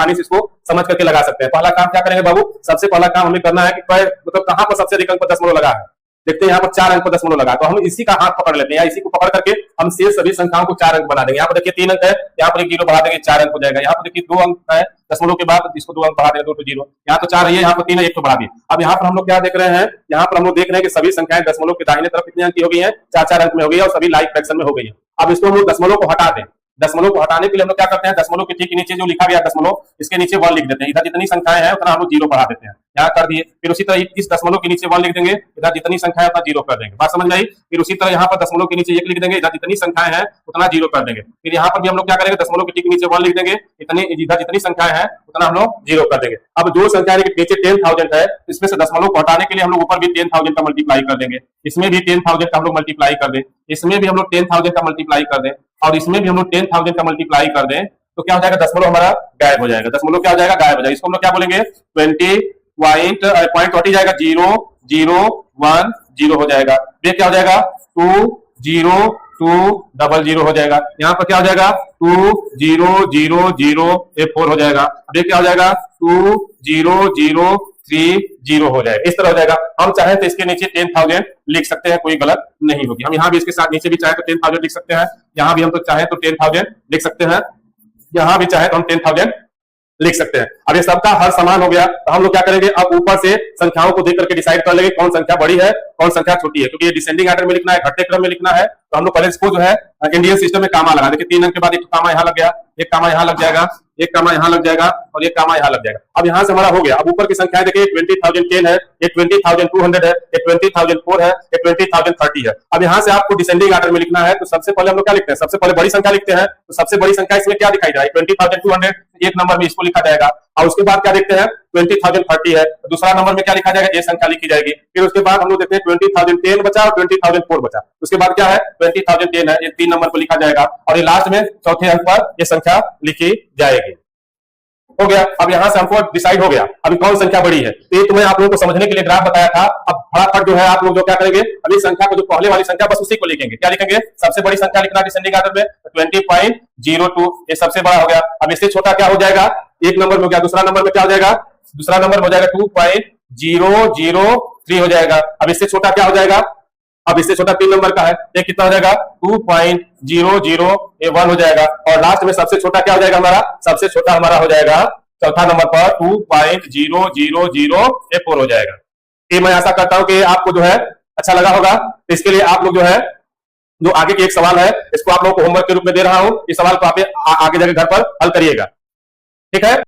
आसानी से इसको समझ करके लगा सकते हैं। पहला काम क्या करेंगे बाबू, सबसे पहला काम हमें करना है कि मतलब कहां पर सबसे अधिक अंक पर दशमलव लगा है। देखते हैं यहाँ पर 4 अंक पर दशमलव लगा, तो हम इसी का हाथ पकड़ लेते हैं, या इसी को पकड़ करके हम शेष सभी संख्याओं को 4 अंक बना देंगे। यहाँ पर देखिए 3 अंक है, यहाँ पर 1 जीरो बढ़ा देंगे 4 अंक हो जाएगा। यहाँ पर देखिए 2 अंक है दशमलव के बाद, इसको 2 अंक बढ़ा देंगे 2 to 0। यहाँ तो 4 है, यहाँ पर 3 है, 1 तो बढ़ा दिए। अब यहाँ पर हम लोग क्या देख रहे हैं, यहाँ पर हम लोग देख रहे हैं कि सभी संख्याएं दशमलव के दाहिने तरफ कितने अंक की हो गई है, 4-4 अंक में हो गई है, और सभी लाइक फ्रैक्शन में हो गई है। अब इसको हम लोग दशमलव को हटा दें। दशमलव को हटाने के लिए हम लोग क्या करते हैं, दशमलव के ठीक नीचे जो लिखा गया दशमलव, इसके नीचे 1 लिख देते हैं। इधर जितनी संख्याएं हैं उतना हम लोग 0 बढ़ा देते हैं, यहाँ कर दिए। फिर उसी तरह इस दशमलव के नीचे 1 लिख देंगे, इधर जितनी संख्या है उतना 0 कर देंगे। बात समझ में आई। फिर उसी तरह यहाँ पर दशमलव के नीचे 1 लिख देंगे, इधर जितनी संख्याएं हैं उतना 0 कर देंगे। फिर यहाँ पर भी हम लोग क्या करेंगे, दशमलव के ठीक नीचे 1 लिख देंगे, इधर जितनी संख्याएं हैं उतना हम लोग 0 कर देंगे। अब जो संख्या नीचे 10,000 है, इसमें से दशमलव को हटाने के लिए हम लोग ऊपर भी 10,000 का मल्टीप्लाई कर देंगे, इसमें भी 10,000 का हम लोग मल्टीप्लाई कर दें, इसमें भी हम लोग 10,000 का मल्टीप्लाई कर दें, और इसमें भी हम लोग 10,000 का मल्टीप्लाई कर दें, तो क्या हो जाएगा, दशमलव हमारा गायब हो जाएगा। दशमलव क्या हो जाएगा, गायब हो जाएगा। इसको हम लोग क्या बोलेंगे, 20 पॉइंट हट जाएगा, 0 0 1 0 हो जाएगा। ये क्या हो जाएगा, 2 0 2 00 हो जाएगा। यहाँ पर क्या हो जाएगा, 2 0 0 0 4 हो जाएगा। अब ये क्या हो जाएगा, 2 0 0 3 0 हो जाएगा। इस तरह हो जाएगा। हम चाहे तो इसके नीचे 10,000 लिख सकते हैं, कोई गलत नहीं होगी। हम यहाँ भी इसके साथ नीचे भी चाहे तो 10,000 लिख सकते हैं, यहाँ भी हम तो चाहे तो 10,000 लिख सकते हैं, यहाँ भी चाहे तो हम 10,000 लिख सकते हैं। अब ये सबका हर समान हो गया, तो हम लोग क्या करेंगे, अब ऊपर से संख्याओं को देख करके डिसाइड कर लेंगे कौन संख्या बड़ी है कौन संख्या छोटी है, क्योंकि ये डिसेंडिंग ऑर्डर में लिखना है, घटते क्रम में लिखना है। तो हम लोग पहले इसको जो है इंडियन सिस्टम में कामा लगा, देखिए 3 अंक के बाद एक कामा यहाँ लग गया, एक कामा यहाँ लग जाएगा, एक कामा यहाँ लग जाएगा, और एक कामा यहाँ लग जाएगा। अब यहाँ से हमारा हो गया। अब ऊपर की संख्या देखिए 20,010 है, ये 20,200 है, ये 20,004 है, ये 20,030 है। अब यहाँ से आपको डिसेंडिंग ऑर्डर में लिखना है, तो सबसे पहले हम लोग क्या लिखते हैं, सबसे पहले बड़ी संख्या लिखते हैं। तो सबसे बड़ी संख्या इसमें क्या दिखाई जाए, 20,200, एक नंबर में इसको लिखा जाएगा। और उसके बाद क्या देखते हैं, 20,030 है, तो दूसरा नंबर में क्या लिखा जाएगा, ये संख्या लिखी जाएगी। फिर उसके बाद हम लोग देखते हैं 20,010 बचा और 20,004 बचा। उसके बाद क्या है, 20,010 है, ये 3 नंबर पर लिखा जाएगा, और ये लास्ट में चौथे अंक पर ये संख्या लिखी जाएगी। हो गया। अब यहां से हमको डिसाइड हो गया अभी कौन संख्या बड़ी है। तो ये तो मैं आप लोगों को समझने के लिए ग्राफ बताया था। अब फटाफट जो है आप लोग जो क्या करेंगे, अभी संख्या को जो पहले वाली संख्या बस उसी को लिखेंगे। क्या लिखेंगे, सबसे बड़ी संख्या लिखना डिसेंडिंग ऑर्डर में, 20.02 ये सबसे बड़ा हो गया। अब इससे छोटा क्या हो जाएगा, एक नंबर में हो गया। दूसरा नंबर में क्या हो जाएगा, दूसरा नंबर हो जाएगा 2.003 हो जाएगा। अब इससे छोटा क्या हो जाएगा, अब इससे छोटा 3 नंबर का है, ये कितना हो जाएगा, 2.0081 हो जाएगा। और लास्ट में सबसे छोटा क्या हो जाएगा हमारा, सबसे छोटा हमारा हो जाएगा चौथा नंबर पर 2.0004 हो जाएगा। ये मैं आशा करता हूं कि आपको जो है अच्छा लगा होगा। इसके लिए आप लोग जो है जो आगे की एक सवाल है, इसको आप लोगों को होमवर्क के रूप में दे रहा हूं। इस सवाल को आप आगे जाकर घर पर हल करिएगा, ठीक है।